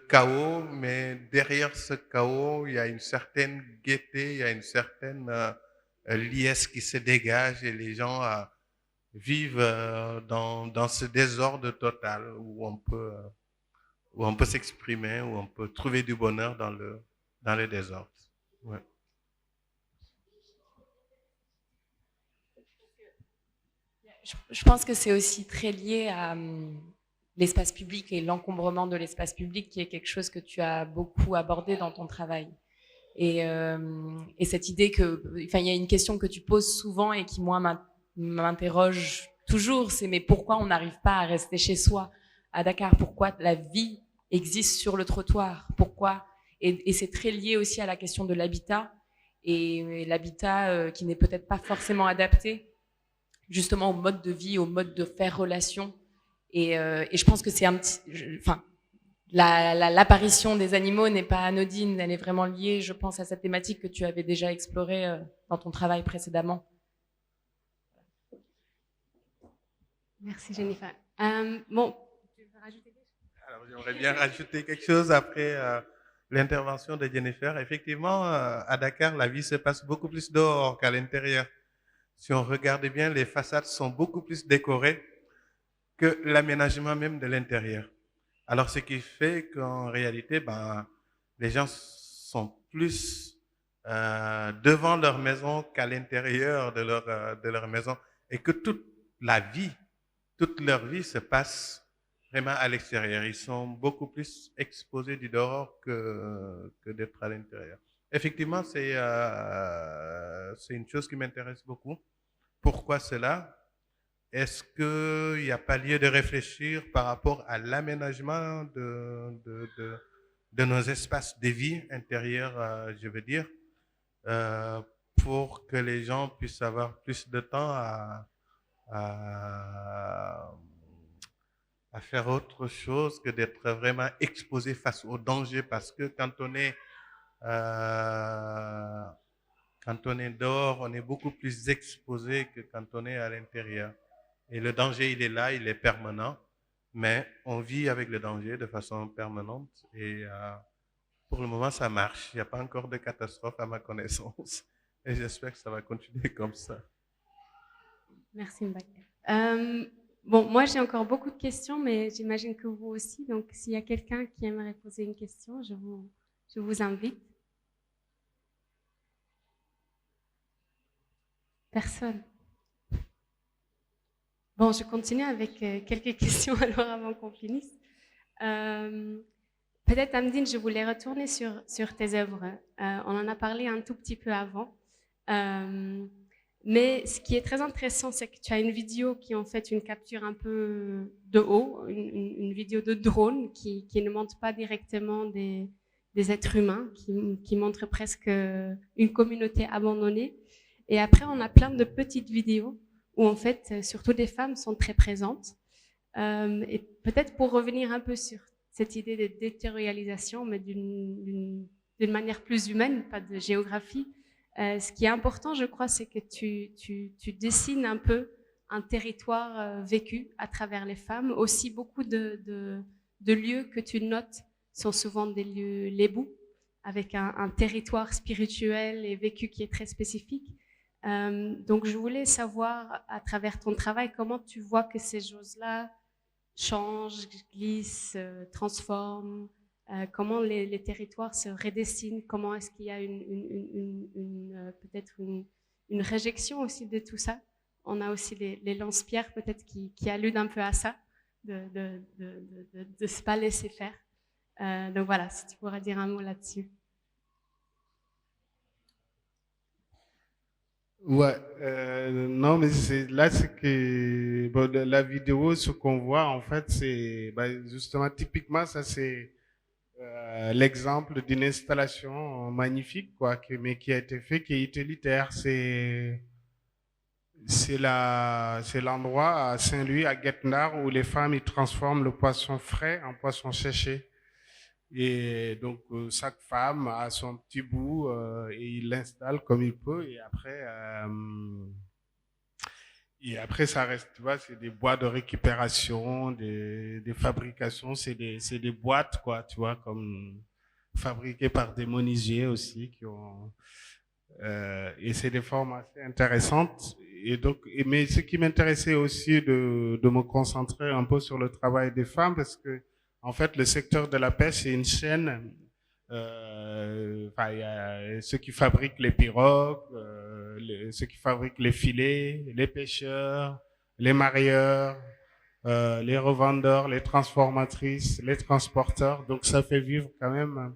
chaos, mais derrière ce chaos, il y a une certaine gaieté, il y a une certaine liesse qui se dégage et les gens vivent dans ce désordre total où on peut s'exprimer, où on peut trouver du bonheur dans le désordre. Ouais. Je pense que c'est aussi très lié à l'espace public et l'encombrement de l'espace public qui est quelque chose que tu as beaucoup abordé dans ton travail. Et cette idée il y a une question que tu poses souvent et qui, moi, m'interroge toujours, c'est mais pourquoi on n'arrive pas à rester chez soi à Dakar? Pourquoi la vie existe sur le trottoir? Pourquoi? Et c'est très lié aussi à la question de l'habitat et l'habitat qui n'est peut-être pas forcément adapté justement au mode de vie, au mode de faire relation. Et je pense que c'est l'apparition des animaux n'est pas anodine, elle est vraiment liée, je pense, à cette thématique que tu avais déjà explorée dans ton travail précédemment. Merci Jennifer. Bon, tu veux rajouter quelque chose? Alors, j'aimerais bien rajouter quelque chose après l'intervention de Jennifer. Effectivement, à Dakar, la vie se passe beaucoup plus dehors qu'à l'intérieur. Si on regarde bien, les façades sont beaucoup plus décorées que l'aménagement même de l'intérieur. Alors, ce qui fait qu'en réalité, les gens sont plus devant leur maison qu'à l'intérieur de leur maison et que toute leur vie se passe vraiment à l'extérieur. Ils sont beaucoup plus exposés du dehors que d'être à l'intérieur. Effectivement, c'est une chose qui m'intéresse beaucoup. Pourquoi cela? Est-ce qu'il n'y a pas lieu de réfléchir par rapport à l'aménagement de nos espaces de vie intérieurs, je veux dire, pour que les gens puissent avoir plus de temps à faire autre chose que d'être vraiment exposé face au danger, parce que quand on est dehors, on est beaucoup plus exposé que quand on est à l'intérieur. Et le danger, il est là, il est permanent, mais on vit avec le danger de façon permanente et pour le moment, ça marche. Il n'y a pas encore de catastrophe à ma connaissance et j'espère que ça va continuer comme ça. Merci Mbacké. Bon, moi j'ai encore beaucoup de questions, mais j'imagine que vous aussi. Donc, s'il y a quelqu'un qui aimerait poser une question, je vous invite. Personne. Bon, je continue avec quelques questions alors avant qu'on finisse. Peut-être Amdine, je voulais retourner sur tes œuvres. On en a parlé un tout petit peu avant. Mais ce qui est très intéressant, c'est que tu as une vidéo qui est en fait une capture un peu de haut, une vidéo de drone qui ne montre pas directement des êtres humains, qui montre presque une communauté abandonnée. Et après, on a plein de petites vidéos où en fait, surtout des femmes sont très présentes. Et peut-être pour revenir un peu sur cette idée de déterritorialisation, mais d'une manière plus humaine, pas de géographie, ce qui est important, je crois, c'est que tu dessines un peu un territoire vécu à travers les femmes. Aussi, beaucoup de lieux que tu notes sont souvent des lieux lébous, avec un territoire spirituel et vécu qui est très spécifique. Donc, je voulais savoir, à travers ton travail, comment tu vois que ces choses-là changent, glissent, transforment, comment les territoires se redessinent, comment est-ce qu'il y a peut-être une réjection aussi de tout ça. On a aussi les lance-pierres peut-être qui alludent un peu à ça, de ne pas laisser faire. Donc voilà, si tu pourrais dire un mot là-dessus. Ouais, non, mais là, c'est que bon, la vidéo, ce qu'on voit, en fait, c'est justement, typiquement, ça, c'est l'exemple d'une installation magnifique, quoi, mais qui a été fait, qui est utilitaire. C'est l'endroit à Saint-Louis, à Guetnard, où les femmes ils transforment le poisson frais en poisson séché. Et donc, chaque femme a son petit bout et il l'installe comme il peut. Et après ça reste, tu vois, c'est des boîtes de récupération, des fabrications, c'est des boîtes, quoi, tu vois, comme fabriquées par des menuisiers aussi et c'est des formes assez intéressantes. Et donc, mais ce qui m'intéressait aussi de me concentrer un peu sur le travail des femmes, parce que en fait, le secteur de la pêche, c'est une chaîne. Il y a ceux qui fabriquent les pirogues, ceux qui fabriquent les filets, les pêcheurs, les marieurs, les revendeurs, les transformatrices, les transporteurs. Donc, ça fait vivre quand même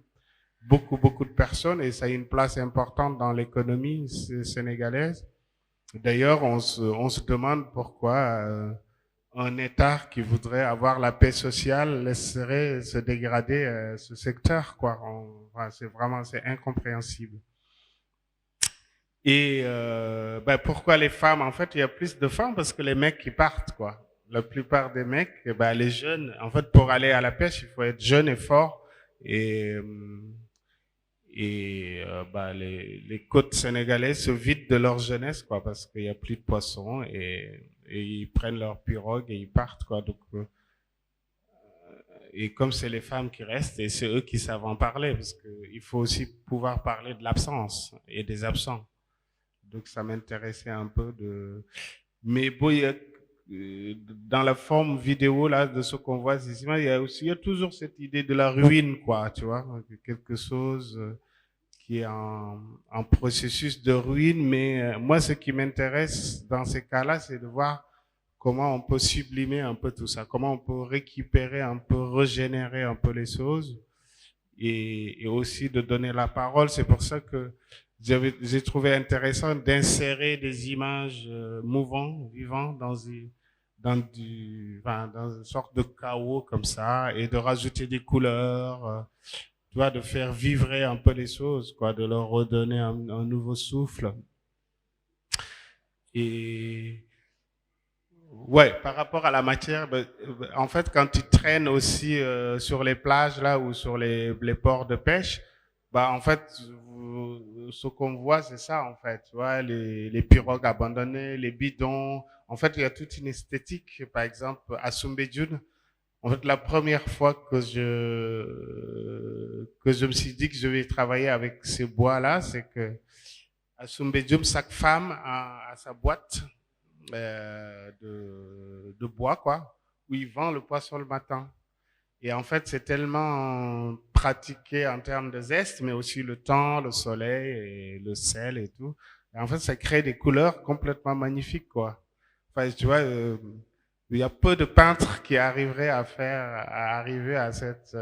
beaucoup de personnes et ça a une place importante dans l'économie sénégalaise. D'ailleurs, on se demande pourquoi un État qui voudrait avoir la paix sociale laisserait se dégrader ce secteur, quoi. C'est incompréhensible. Et pourquoi les femmes? En fait, il y a plus de femmes parce que les mecs qui partent, quoi. La plupart des mecs, les jeunes, en fait, pour aller à la pêche, il faut être jeune et fort. Et les côtes sénégalaises se vident de leur jeunesse, quoi, parce qu'il y a plus de poissons et ils prennent leur pirogue et ils partent, quoi. Donc, et comme c'est les femmes qui restent, et c'est eux qui savent en parler, parce qu'il faut aussi pouvoir parler de l'absence et des absents. Donc, ça m'intéressait un peu de... Mais bon, dans la forme vidéo, là, de ce qu'on voit ici, il y a toujours cette idée de la ruine, quoi, tu vois, quelque chose qui est en processus de ruine. Mais moi, ce qui m'intéresse dans ces cas-là, c'est de voir comment on peut sublimer un peu tout ça, comment on peut récupérer un peu, régénérer un peu les choses et aussi de donner la parole. C'est pour ça que j'ai trouvé intéressant d'insérer des images mouvantes, vivantes dans une sorte de chaos comme ça et de rajouter des couleurs, tu vois, de faire vibrer un peu les choses, quoi, de leur redonner un nouveau souffle. Et ouais, par rapport à la matière, en fait, quand tu traînes aussi sur les plages là ou sur les ports de pêche, en fait, ce qu'on voit, c'est ça, en fait, tu vois, les pirogues abandonnées, les bidons. En fait, il y a toute une esthétique. Par exemple, à Soumbédioune, en fait, la première fois que je me suis dit que je vais travailler avec ces bois-là, c'est que à Soumbédioune, chaque femme a sa boîte de bois, quoi, où il vend le poisson le matin. Et en fait, c'est tellement pratiqué en termes de zeste, mais aussi le temps, le soleil et le sel et tout. Et en fait, ça crée des couleurs complètement magnifiques, quoi. Enfin, tu vois, il y a peu de peintres qui arriveraient à arriver à cette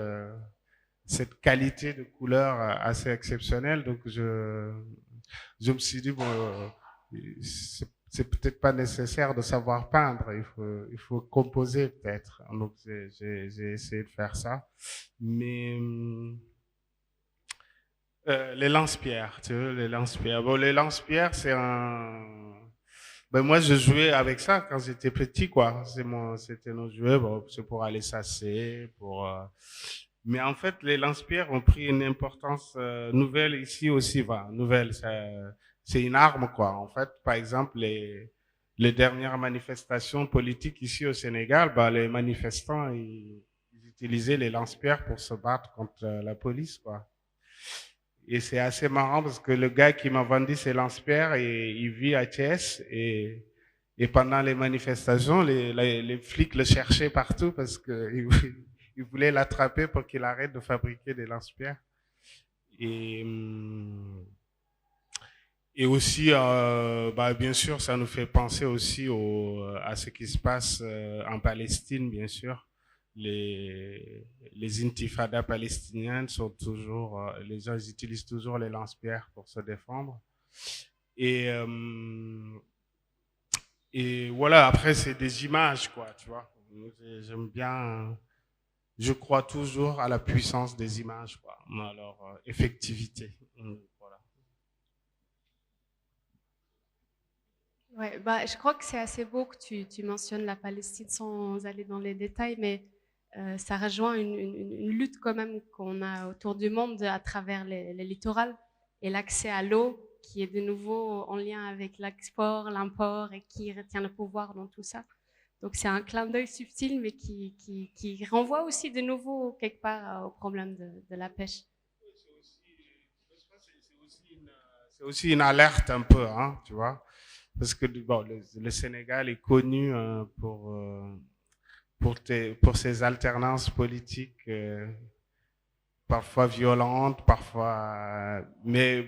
qualité de couleur assez exceptionnelle. Donc, je me suis dit, bon, c'est peut-être pas nécessaire de savoir peindre, il faut composer peut-être. Donc j'ai essayé de faire ça. Mais les lance-pierres, tu vois, les lance-pierres. Bon, les lance-pierres, c'est moi, je jouais avec ça quand j'étais petit, quoi. C'était nos jouets, bon, c'est pour aller chasser, Mais en fait, les lance-pierres ont pris une importance nouvelle ici aussi. Nouvelle, c'est une arme, quoi. En fait, par exemple, les dernières manifestations politiques ici au Sénégal, les manifestants, ils utilisaient les lance-pierres pour se battre contre la police, quoi. Et c'est assez marrant parce que le gars qui m'a vendu ces lance-pierres, il vit à Thiès et pendant les manifestations, les flics le cherchaient partout parce que ils voulaient l'attraper pour qu'il arrête de fabriquer des lance-pierres. Et aussi, bien sûr, ça nous fait penser aussi à ce qui se passe en Palestine, bien sûr. Les intifadas palestiniennes sont toujours, les gens ils utilisent toujours les lance-pierres pour se défendre. Et voilà, après, c'est des images, quoi, tu vois. J'aime bien, je crois toujours à la puissance des images, quoi, à leur effectivité. Voilà. Ouais, je crois que c'est assez beau que tu mentionnes la Palestine sans aller dans les détails, mais ça rejoint une lutte quand même qu'on a autour du monde à travers les littorales et l'accès à l'eau qui est de nouveau en lien avec l'export, l'import et qui retient le pouvoir dans tout ça. Donc c'est un clin d'œil subtil, mais qui renvoie aussi de nouveau quelque part au problème de la pêche. C'est aussi une alerte un peu, hein, tu vois, parce que bon, le Sénégal est connu pour ses alternances politiques parfois violentes, parfois, mais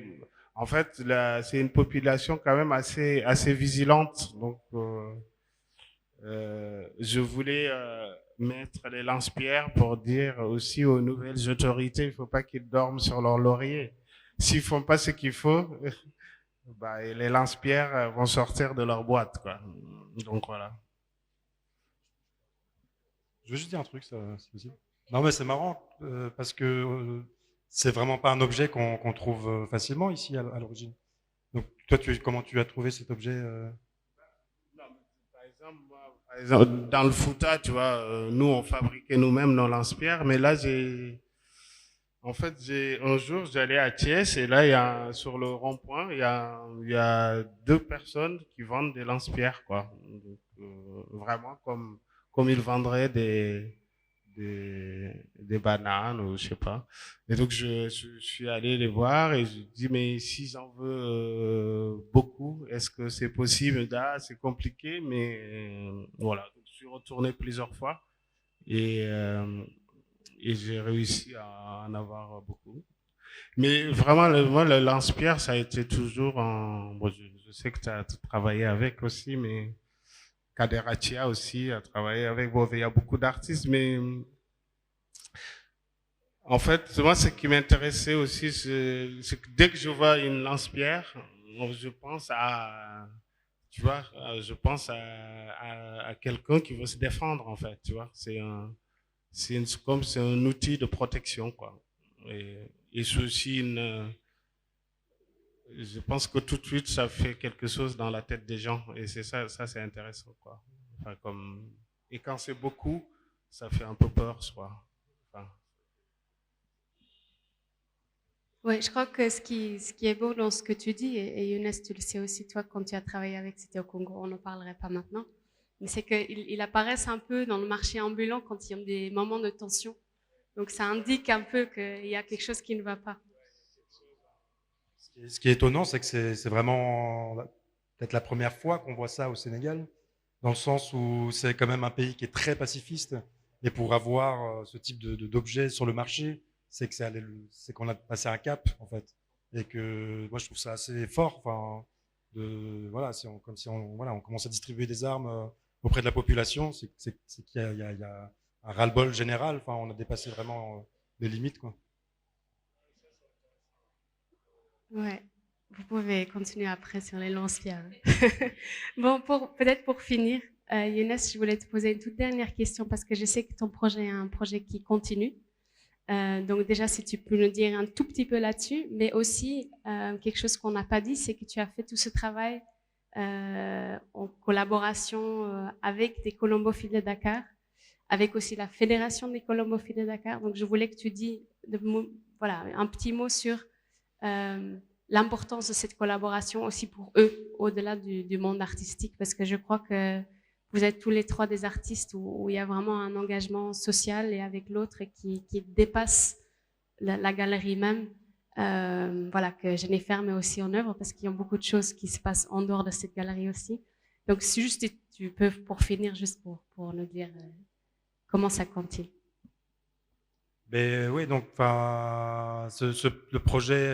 en fait, c'est une population quand même assez vigilante. Donc, je voulais mettre les lance-pierres pour dire aussi aux nouvelles autorités, il faut pas qu'ils dorment sur leur laurier. S'ils font pas ce qu'il faut, les lance-pierres vont sortir de leur boîte, quoi. Donc voilà. Je veux juste dire un truc, ça, c'est possible. Non, mais c'est marrant parce que c'est vraiment pas un objet qu'on trouve facilement ici à l'origine. Donc, toi, comment tu as trouvé cet objet Par exemple, dans le Fouta, tu vois, nous, on fabriquait nous-mêmes nos lance-pierres, mais là, un jour, j'allais à Thiès et là, sur le rond-point, il y a deux personnes qui vendent des lance-pierres, quoi. Donc, vraiment comme ils vendraient des bananes ou je sais pas. Et donc, je suis allé les voir et je dis, mais si j'en veux beaucoup, est-ce que c'est possible? Ah, c'est compliqué, mais voilà. Donc, je suis retourné plusieurs fois et j'ai réussi à en avoir beaucoup. Mais vraiment, moi, le lance-pierre, ça a été toujours en... Bon, je sais que tu as travaillé avec aussi, mais Kader Atia aussi a travaillé avec. Bon, il y a beaucoup d'artistes, mais en fait, moi, ce qui m'intéressait aussi, c'est que dès que je vois une lance-pierre, je pense à, tu vois, je pense à quelqu'un qui veut se défendre, en fait, tu vois. Comme c'est un outil de protection, quoi. Et c'est aussi je pense que tout de suite, ça fait quelque chose dans la tête des gens. Et c'est ça c'est intéressant, quoi. Enfin, et quand c'est beaucoup, ça fait un peu peur, quoi. Enfin, Oui, je crois que ce qui est beau dans ce que tu dis, et Younes, tu le sais aussi, toi, quand tu as travaillé avec C'était au Congo, on n'en parlerait pas maintenant, mais c'est qu'ils apparaissent un peu dans le marché ambulant quand il y a des moments de tension. Donc ça indique un peu qu'il y a quelque chose qui ne va pas. Ce qui est étonnant, c'est que c'est vraiment peut-être la première fois qu'on voit ça au Sénégal, dans le sens où c'est quand même un pays qui est très pacifiste. Et pour avoir ce type d'objet sur le marché, c'est qu'on a passé un cap, en fait. Et que moi, je trouve ça assez fort. Enfin, voilà, comme si voilà, on commence à distribuer des armes auprès de la population, c'est qu'il y a un ras-le-bol général. Enfin, on a dépassé vraiment les limites, quoi. Ouais, vous pouvez continuer après sur les lance-pierres. Bon, peut-être pour finir, Younes, je voulais te poser une toute dernière question parce que je sais que ton projet est un projet qui continue. Donc déjà, si tu peux nous dire un tout petit peu là-dessus, mais aussi quelque chose qu'on n'a pas dit, c'est que tu as fait tout ce travail en collaboration avec des colombophiles de Dakar, avec aussi la Fédération des colombophiles de Dakar. Donc je voulais que tu dises voilà, un petit mot sur l'importance de cette collaboration aussi pour eux, au-delà du monde artistique, parce que je crois que vous êtes tous les trois des artistes où il y a vraiment un engagement social et avec l'autre qui dépasse la galerie même. Voilà, que Jennifer met aussi en œuvre parce qu'il y a beaucoup de choses qui se passent en dehors de cette galerie aussi. Donc, si juste tu peux, pour finir, juste pour nous dire comment ça continue. Ben oui, donc enfin, le projet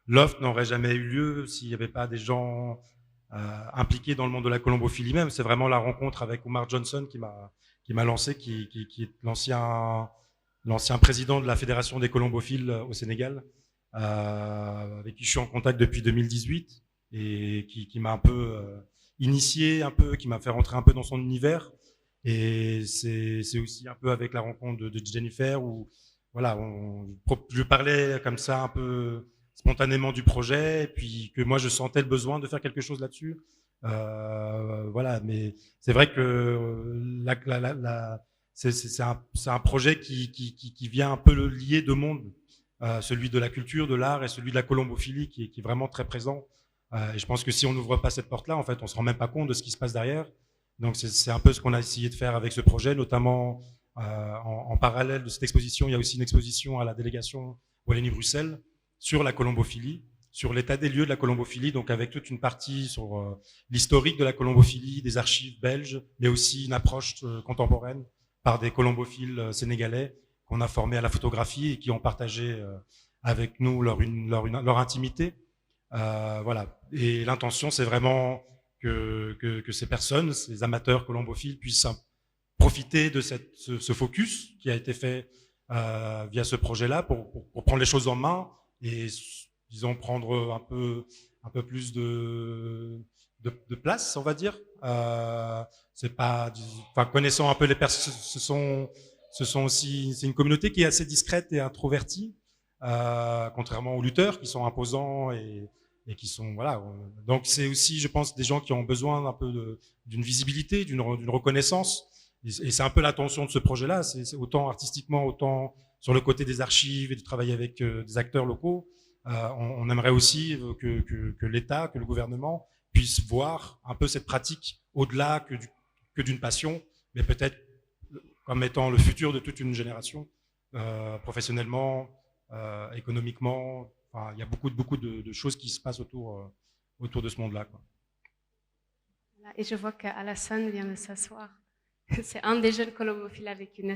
Loft n'aurait jamais eu lieu s'il n'y avait pas des gens impliqués dans le monde de la colombophilie même. C'est vraiment la rencontre avec Omar Johnson qui m'a lancé, qui est l'ancien président de la Fédération des colombophiles au Sénégal, avec qui je suis en contact depuis 2018 et qui m'a un peu initié, qui m'a fait rentrer un peu dans son univers. Et c'est aussi un peu avec la rencontre de Jennifer où voilà, je parlais comme ça un peu spontanément du projet et puis que moi je sentais le besoin de faire quelque chose là-dessus. Voilà, mais c'est vrai que c'est un projet qui vient un peu le lier deux mondes, celui de la culture, de l'art et celui de la colombophilie qui est vraiment très présent. Et je pense que si on n'ouvre pas cette porte-là, en fait, on se rend même pas compte de ce qui se passe derrière. Donc c'est un peu ce qu'on a essayé de faire avec ce projet, notamment en parallèle de cette exposition, il y a aussi une exposition à la délégation Wallonie-Bruxelles sur la colombophilie, sur l'état des lieux de la colombophilie, donc avec toute une partie sur l'historique de la colombophilie, des archives belges, mais aussi une approche contemporaine par des colombophiles sénégalais qu'on a formés à la photographie et qui ont partagé avec nous leur intimité. Voilà. Et l'intention, c'est vraiment que ces personnes, ces amateurs colombophiles, puissent profiter de ce focus qui a été fait via ce projet-là pour prendre les choses en main et, disons, prendre un peu plus de place, on va dire. C'est pas, enfin, connaissant un peu les personnes, ce sont aussi, c'est une communauté qui est assez discrète et introvertie, contrairement aux lutteurs qui sont imposants et qui sont voilà. Donc c'est aussi, je pense, des gens qui ont besoin un peu d'une visibilité, d'une reconnaissance. Et c'est un peu l'attention de ce projet-là. C'est autant artistiquement, autant sur le côté des archives et de travailler avec des acteurs locaux. On aimerait aussi que l'État, que le gouvernement puisse voir un peu cette pratique au-delà que d'une passion, mais peut-être comme étant le futur de toute une génération, professionnellement, économiquement. Enfin, il y a beaucoup de choses qui se passent autour de ce monde-là, quoi. Et je vois qu'Alassane vient de s'asseoir. C'est un des jeunes colombophiles avec Younes,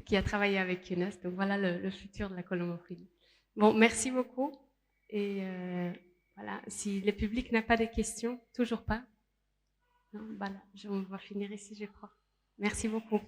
qui a travaillé avec Younes. Donc voilà le futur de la colombophilie. Bon, merci beaucoup. Et voilà, si le public n'a pas de questions, toujours pas. Non, voilà, on va finir ici, je crois. Merci beaucoup.